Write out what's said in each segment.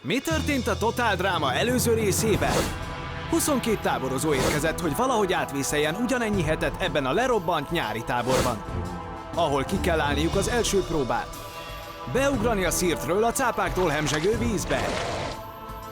Mi történt a Totál Dráma előző részében? 22 táborozó érkezett, hogy valahogy átvészeljen ugyanennyi hetet ebben a lerobbant nyári táborban, ahol ki kell állniuk az első próbát. Beugrani a szirtről a cápáktól hemzsegő vízbe.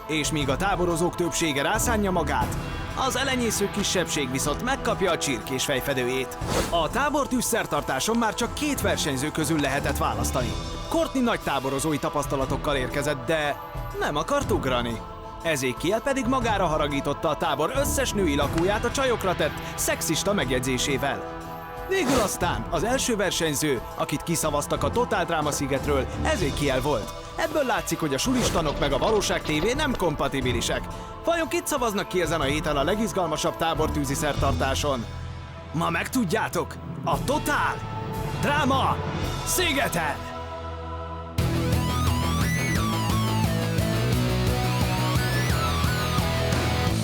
És míg a táborozók többsége rászánja magát, az elenyésző kisebbség viszont megkapja a csirkés fejfedőjét. A tábortűz szertartáson már csak 2 versenyző közül lehetett választani. Courtney nagy táborozói tapasztalatokkal érkezett, de nem akart ugrani. Ezekiel pedig magára haragította a tábor összes női lakóját a csajokra tett szexista megjegyzésével. Végül aztán az első versenyző, akit kiszavaztak a Totál Dráma szigetről, Ezekiel volt. Ebből látszik, hogy a sulistanok meg a valóság tévé nem kompatibilisek. Vajon kit szavaznak ki ezen a héten a legizgalmasabb tábortűzi szertartáson? Ma megtudjátok! A Totál Dráma szigeten!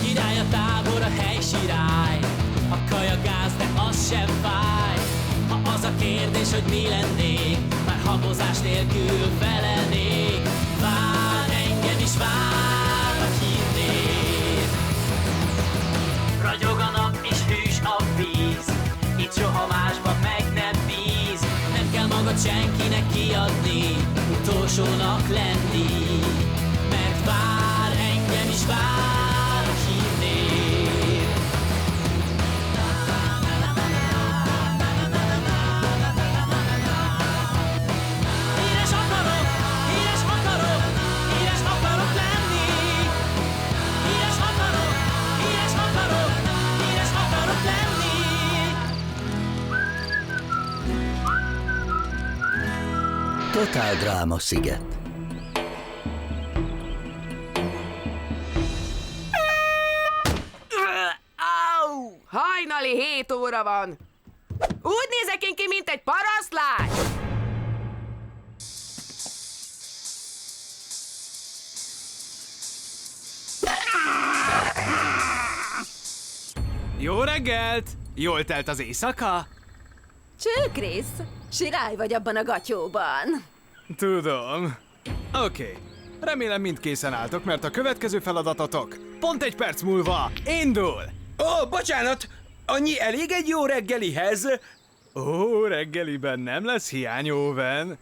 Király a tábor, a hely sirály, a kaja gáz, de az sem fáj. Ha az a kérdés, hogy mi lennék, már habozás nélkül felelnék. Vár engem is, vár a hívnév. Ragyog a nap és hűs a víz, itt soha másban meg nem bíz. Nem kell magad senkinek kiadni, utolsónak lenni. Mert vár engem is, vár a hívnév. Híres akarok, híres akarok, híres akarok lenni. Híres akarok, híres akarok, híres akarok lenni. Totál Dráma sziget. Au! Hajnali 7 óra van! Úgy nézek én ki, mint egy parasztlány! Jó reggelt! Jól telt az éjszaka? Csőkrész, sirály vagy abban a gatyóban. Tudom. Oké. Remélem mind készen álltok, mert a következő feladatotok pont 1 perc múlva indul! Ó, bocsánat! Annyi elég egy jó reggelihez? Ó, reggeliben nem lesz hiány, Owen.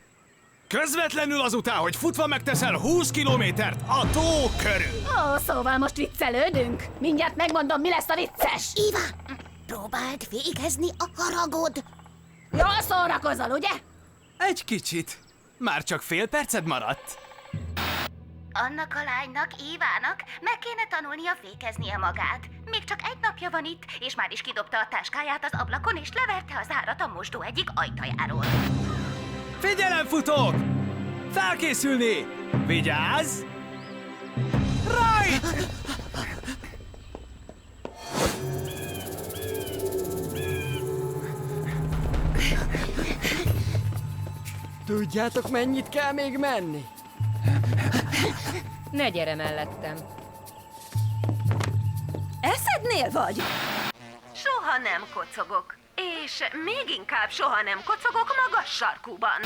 Közvetlenül azután, hogy futva megteszel 20 kilométert a tó körül. Ó, szóval most viccelődünk? Mindjárt megmondom, mi lesz a vicces. Iva, próbáld végezni a haragod. Jól szórakozol, ugye? Egy kicsit. Már csak fél perced maradt. Annak a lánynak, Évának meg kéne tanulnia fékeznie magát. Még csak 1 napja van itt, és már is kidobta a táskáját az ablakon, és leverte az árat a mosdó egyik ajtajáról. Figyelem, futók! Felkészülni! Vigyázz! Right! Tudjátok, mennyit kell még menni? Ne gyere mellettem. Eszednél vagy? Soha nem kocogok. És még inkább soha nem kocogok magas sarkúban.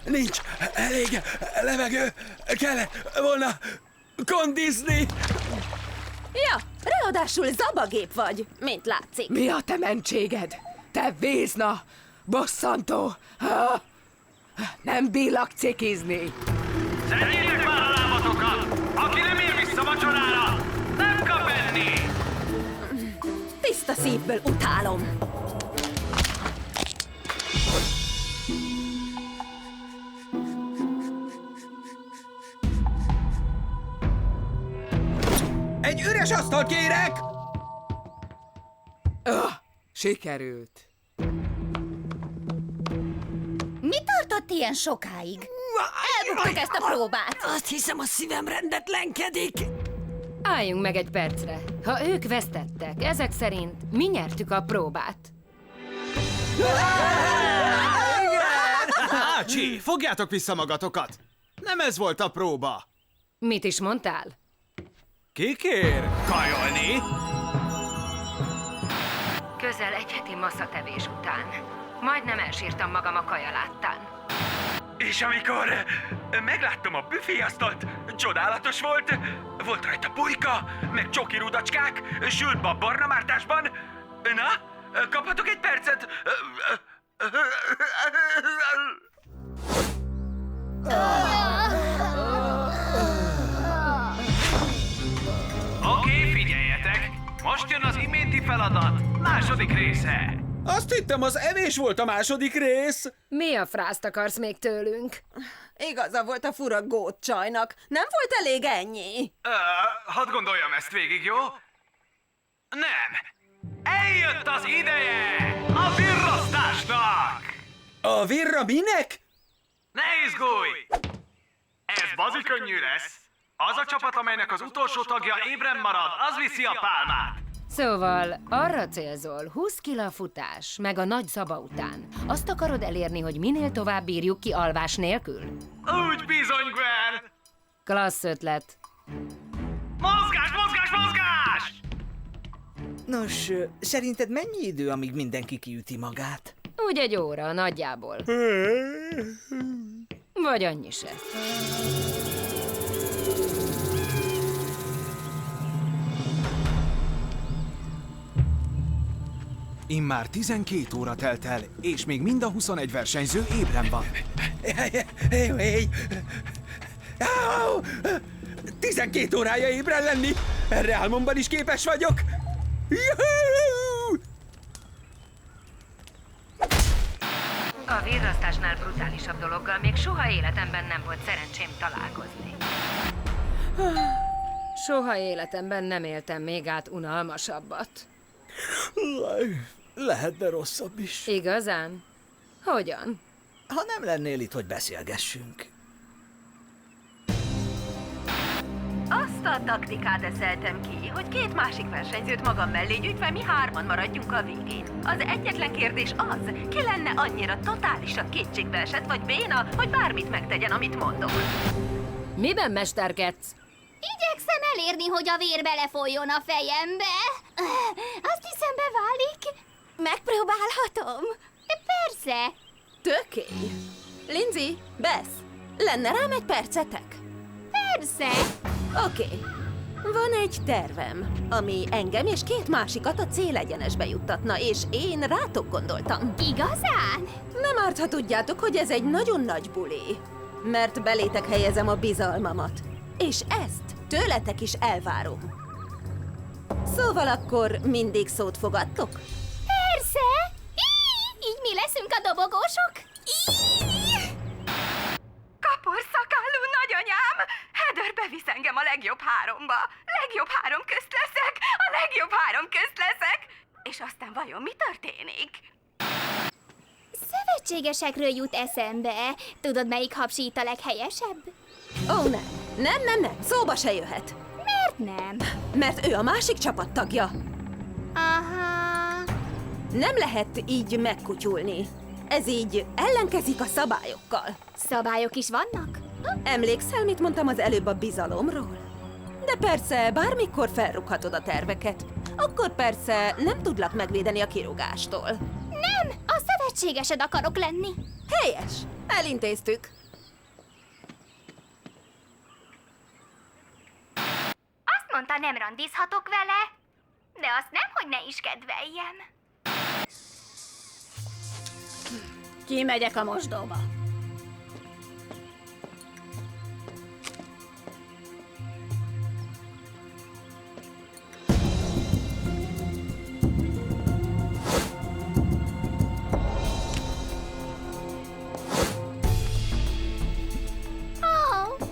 Nincs elég levegő, kellett volna kondizni. Ja, ráadásul zabagép vagy, mint látszik. Mi a te mentséged? Te vézna! Bosszantó! Ha? Nem bírlak cikizni! Szedjétek már a lábatokat! Aki nem ér vissza vacsorára, nem kap enni! Tiszta szívből utálom. Egy üres asztalt kérek! Sikerült. Mi tartott ilyen sokáig? Elbuktuk ezt a próbát. Azt hiszem, a szívem rendetlenkedik. Álljunk meg egy percre. Ha ők vesztettek, ezek szerint mi nyertük a próbát. Ácsi, fogjátok vissza magatokat! Nem ez volt a próba! Mit is mondtál? Ki kér kajolni? Közel 1 heti masszatevés után. Majdnem elsírtam magam a kaja láttán. És amikor megláttam a büféasztalt, csodálatos volt. Volt rajta pulyka, meg csoki rudacskák, sült bab barna mártásban. Na, kaphatok egy percet? Oké, figyeljetek! Most jön az iménti feladat, második része. Azt hittem, az evés volt a második rész. Mi a frászt akarsz még tőlünk? Igaza volt a fura gótcsajnak. Nem volt elég ennyi. Hadd gondoljam ezt végig, jó? Nem! Eljött az ideje a virrasztásnak! A virra minek? Ne izgulj! Ez bazi könnyű lesz. Az a csapat, amelynek az utolsó tagja ébren marad, az viszi a pálmát. Szóval arra célzol, 20 kila futás, meg a nagy szaba után. Azt akarod elérni, hogy minél tovább bírjuk ki alvás nélkül? Úgy bizony, Gwen! Klassz ötlet. Mozgás, mozgás, mozgás! Nos, szerinted mennyi idő, amíg mindenki kiüti magát? Úgy egy óra, nagyjából. Vagy annyi se. Immár 12 óra telt el, és még mind a 21 versenyző ébren van. 12 órája ébren lenni! Erre álmomban is képes vagyok! Juhú! A virrasztásnál brutálisabb dologgal még soha életemben nem volt szerencsém találkozni. Soha életemben nem éltem még át unalmasabbat. Lehetne rosszabb is. Igazán? Hogyan? Ha nem lennél itt, hogy beszélgessünk. Azt a taktikát eszeltem ki, hogy két másik versenyzőt magam mellé gyűjtve mi hárman maradjunk a végén. Az egyetlen kérdés az, ki lenne annyira totálisan kétségbe esett vagy béna, hogy bármit megtegyen, amit mondok. Miben mesterkedsz? Igyekszem elérni, hogy a vér belefolyjon a fejembe. Azt hiszem, beválik. Megpróbálhatom. Persze. Tökély. Lindsay, Beth, lenne rám egy percetek? Persze. Oké. Van egy tervem, ami engem és két másikat a célegyenesbe juttatna, és én rátok gondoltam. Igazán? Nem árt, ha tudjátok, hogy ez egy nagyon nagy buli, mert belétek helyezem a bizalmamat. És ezt tőletek is elvárom. Szóval akkor mindig szót fogadtok? Persze. Így mi leszünk a dobogósok? Kaporszakallú nagyanyám! Heather bevisz engem a legjobb háromba. Legjobb három közt leszek! A legjobb három közt leszek! És aztán vajon mi történik? Szövetségesekről jut eszembe. Tudod, melyik hapsít a leghelyesebb? Ó, nem, szóba se jöhet. Miért nem? Mert ő a másik csapattagja. Aha. Nem lehet így megkutyulni. Ez így ellenkezik a szabályokkal. Szabályok is vannak? Emlékszel, mit mondtam az előbb a bizalomról? De persze, bármikor felrúghatod a terveket. Akkor persze nem tudlak megvédeni a kirúgástól. Nem, a szövetségesed akarok lenni. Helyes! Elintéztük. Azt mondta, nem randizhatok vele, de azt nem, hogy ne is kedveljem. Kimegyek a mosdóba.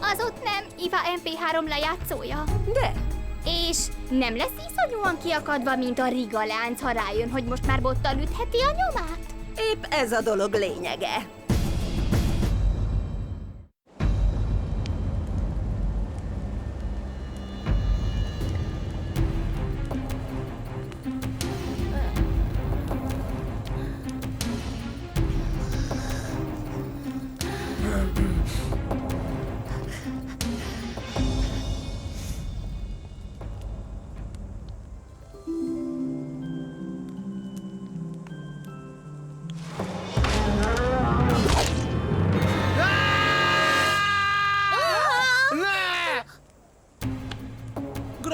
Az ott nem Iva MP3 lejátszója. De? És nem lesz iszonyúan kiakadva, mint a Riga lánc, ha rájön, hogy most már bottal ütheti a nyomát? Épp ez a dolog lényege.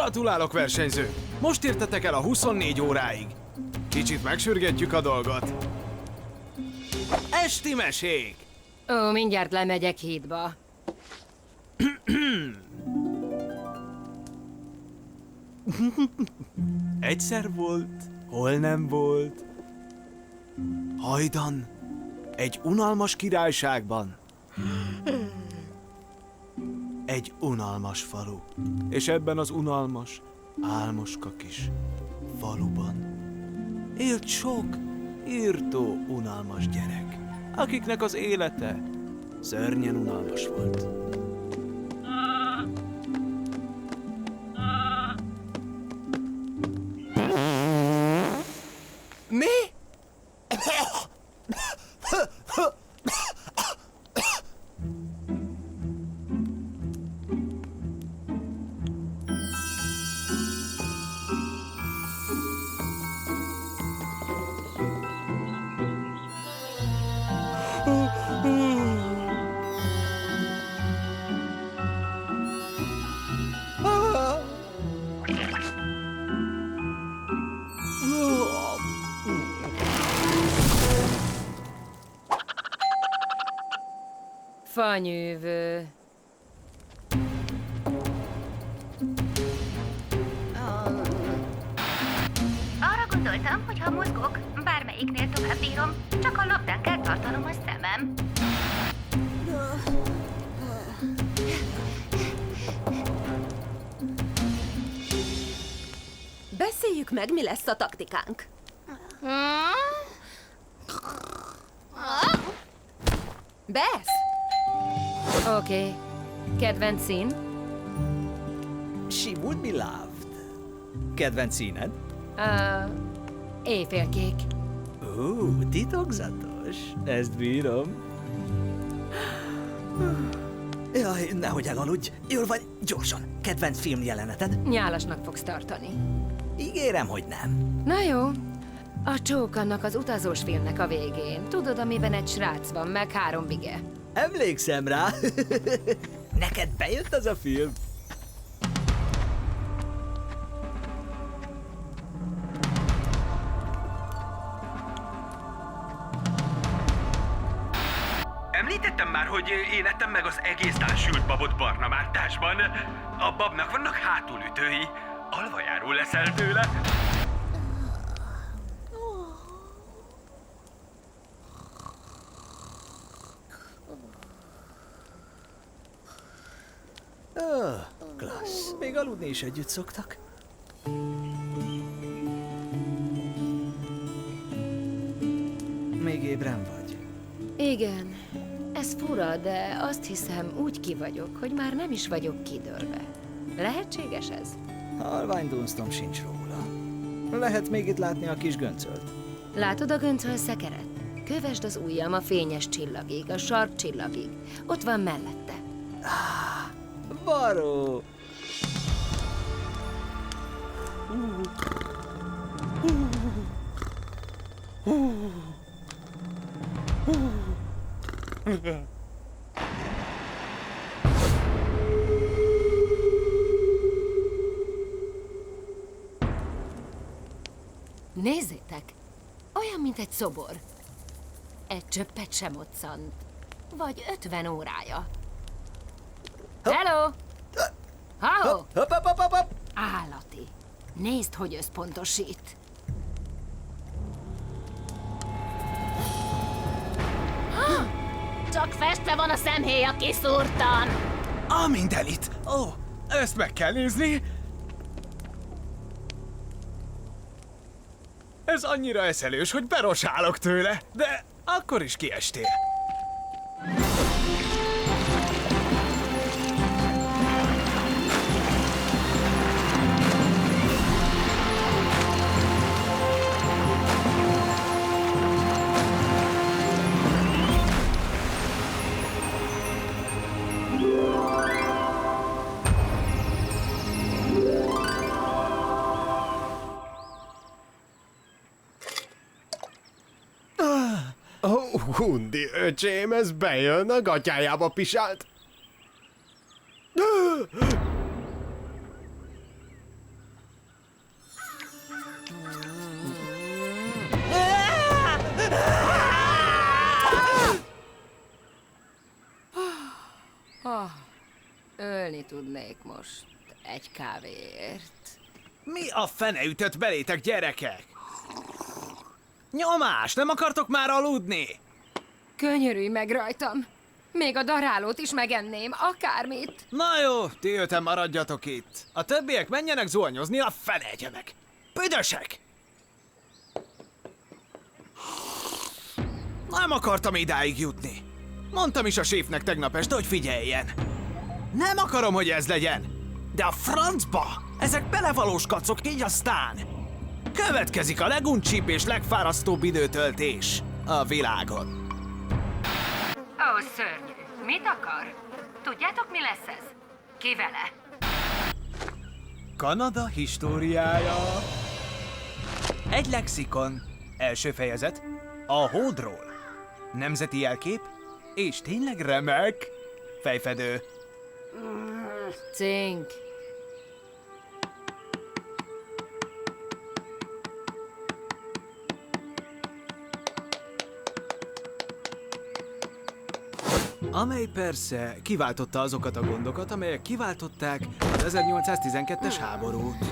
Gratulálok, versenyzők! Most értetek el a 24 óráig. Kicsit megsürgetjük a dolgot. Esti mesék! Ó, mindjárt lemegyek hídba. Egyszer volt, hol nem volt. Hajdan, egy unalmas királyságban. Egy unalmas falu. És ebben az unalmas, álmoska kis faluban élt sok írtó, unalmas gyerek, akiknek az élete szörnyen unalmas volt. Mi? Fanyűvő. Arra gondoltam, hogy ha mozgok, bármelyiknél tovább bírom, csak a labdán kell tartanom a szemem. Beszéljük meg, mi lesz a taktikánk. Besz! Oké. Kedvenc szín? She would be loved. Kedvenc színed? Éjfélkék. Titokzatos. Ezt bírom. Jaj, nehogy elaludj. Jól vagy, gyorsan. Kedvenc filmjeleneted? Nyálasnak fogsz tartani. Ígérem, hogy nem. Na jó. A csók annak az utazós filmnek a végén. Tudod, amiben egy srác van, meg 3 bige. Emlékszem rá. Neked bejött az a film? Említettem már, hogy én ettem meg az egész tál sült babot barna mártásban. A babnak vannak hátulütői. Alvajáról leszel tőle. Klassz. Még aludni is együtt szoktak. Még ébren vagy. Igen. Ez fura, de azt hiszem, úgy ki vagyok, hogy már nem is vagyok kidőlve. Lehetséges ez? Halvány dunsztom sincs róla. Lehet még itt látni a kis göncölt. Látod a göncöl szekeret? Kövesd az ujjam a fényes csillagig, a sark csillagig. Ott van mellette. Varó! Nézzétek! Olyan, mint egy szobor. Egy csöppet sem moccant. Vagy 50 órája. Hello! Ha-ho! Hopp! Állati! Nézd, hogy összpontosít. Csak festve van a szemhéja, kiszúrtan! A mindenit! Ó, ezt meg kell nézni! Ez annyira eszelős, hogy berosálok tőle, de akkor is kiestél. Hundi, öcsém, ez bejön, a gatyájába pisált. Ölni tudnék most egy kávéért. Mi a fene ütött belétek, gyerekek? Nyomás, nem akartok már aludni? Könyörülj meg rajtam! Még a darálót is megenném, akármit. Na jó, ti öten maradjatok itt. A többiek menjenek zuhanyozni, a fene egyenek. Büdösek! Nem akartam idáig jutni. Mondtam is a séfnek tegnap este, hogy figyeljen. Nem akarom, hogy ez legyen. De a francba! Ezek belevalós kacok, így aztán. Következik a leguncsibb és legfárasztóbb időtöltés a világon. Ó, szörnyű. Mit akar? Tudjátok, mi lesz ez? Ki vele? Kanada históriája. Egy lexikon. Első fejezet. A hódról. Nemzeti jelkép. És tényleg remek. Fejfedő. Cink. Amely persze kiváltotta azokat a gondokat, amelyek kiváltották az 1812-es háborút.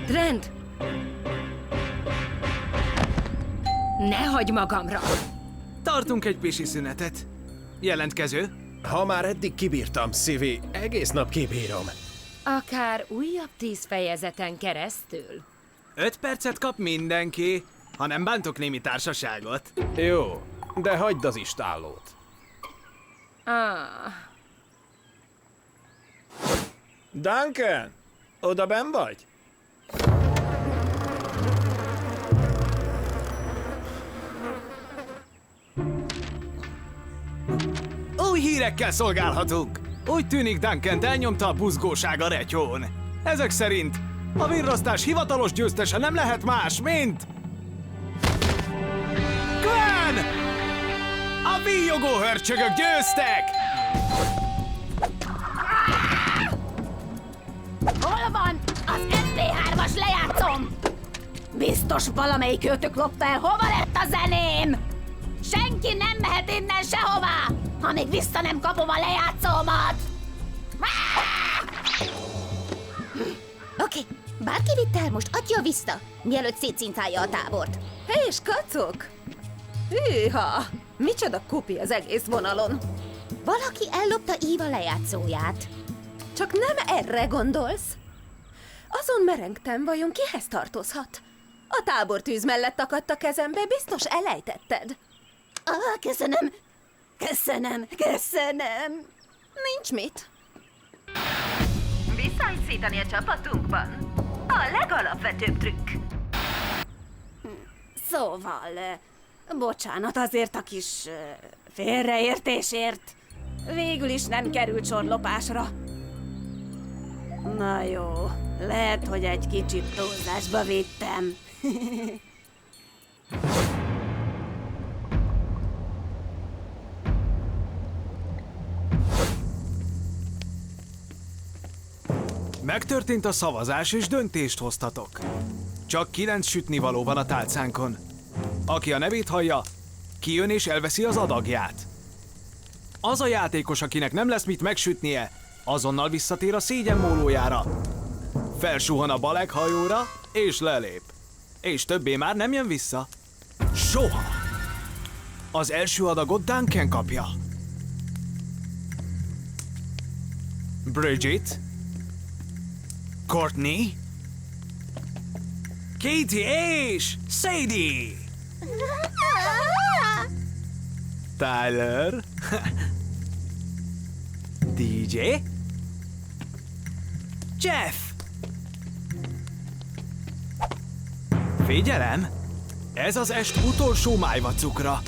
Trent! Ne hagyj magamra! Tartunk egy pisi szünetet. Jelentkező? Ha már eddig kibírtam, Szívi, egész nap kibírom. Akár újabb 10 fejezeten keresztül. 5 percet kap mindenki, ha nem bántok némi társaságot. Jó, de hagyd az istállót. Duncan, oda benn vagy? Új hírekkel szolgálhatunk. Úgy tűnik, Duncant elnyomta a buzgóság a retyón. Ezek szerint a virrasztás hivatalos győztese nem lehet más, mint... Gwen! A víjogó hörcsögök győztek! Hol van az MP3-as lejátszom? Biztos valamelyik őtök lopta el. Hova lett a zeném? Senki nem mehet innen sehová, ha még vissza nem kapom a lejátszómat! Oké, bárki vitte el, most adja vissza, mielőtt szétcincálja a tábort. Hé, és kacok! Hűha! Micsoda kupi az egész vonalon. Valaki ellopta Eva lejátszóját. Csak nem erre gondolsz? Azon merengtem, vajon kihez tartozhat? A tábortűz mellett akadt a kezembe, biztos elejtetted. Köszönöm. Köszönöm. Nincs mit. Visszajszítani a csapatunkban. A legalapvetőbb trükk. Szóval, bocsánat azért a kis félreértésért. Végül is nem került sor lopásra. Na jó, lehet, hogy egy kicsit túlzásba vittem. Megtörtént a szavazás, és döntést hoztatok. Csak 9 sütnivaló van a tálcánkon. Aki a nevét hallja, kijön és elveszi az adagját. Az a játékos, akinek nem lesz mit megsütnie, azonnal visszatér a szégyenmólójára. Felsuhan a balek hajóra, és lelép. És többé már nem jön vissza. Soha! Az első adagot Duncan kapja. Bridget? Courtney? Katie és Sadie! Tyler? DJ? Jeff! Figyelem! Ez az est utolsó májvacukra.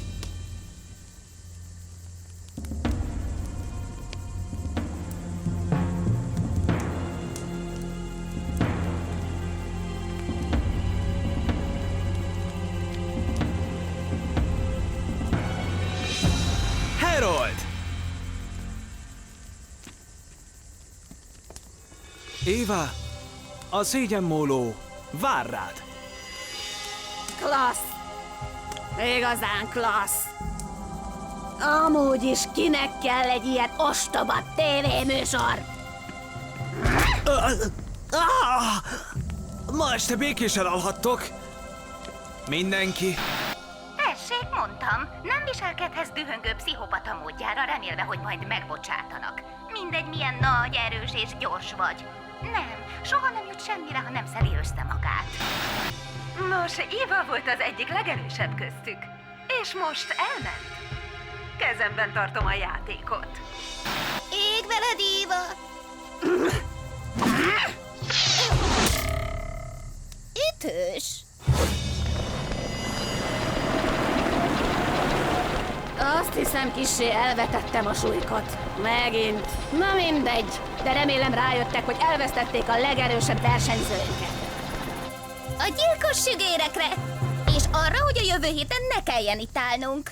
Harold! Éva, a szégyenmóló vár rád. Klassz! Igazán klassz! Amúgy is kinek kell egy ilyen ostoba tévéműsor? Ma este békésen alhattok. Mindenki. Tessék, mondtam, nem viselkedhetsz dühöngő pszichopata módjára, remélve, hogy majd megbocsátanak. Mindegy, milyen nagy, erős és gyors vagy. Nem, soha nem jut semmire, ha nem szedi össze magát. Nos, Eva volt az egyik legerősebb köztük. És most elment. Kezemben tartom a játékot. Ég veled, Eva! Ütős! Azt hiszem, kissé elvetettem a súlykot. Megint. Na mindegy, de remélem rájöttek, hogy elvesztették a legerősebb versenyzőinket. A gyilkos sügérekre! És arra, hogy a jövő héten ne kelljen itt állnunk.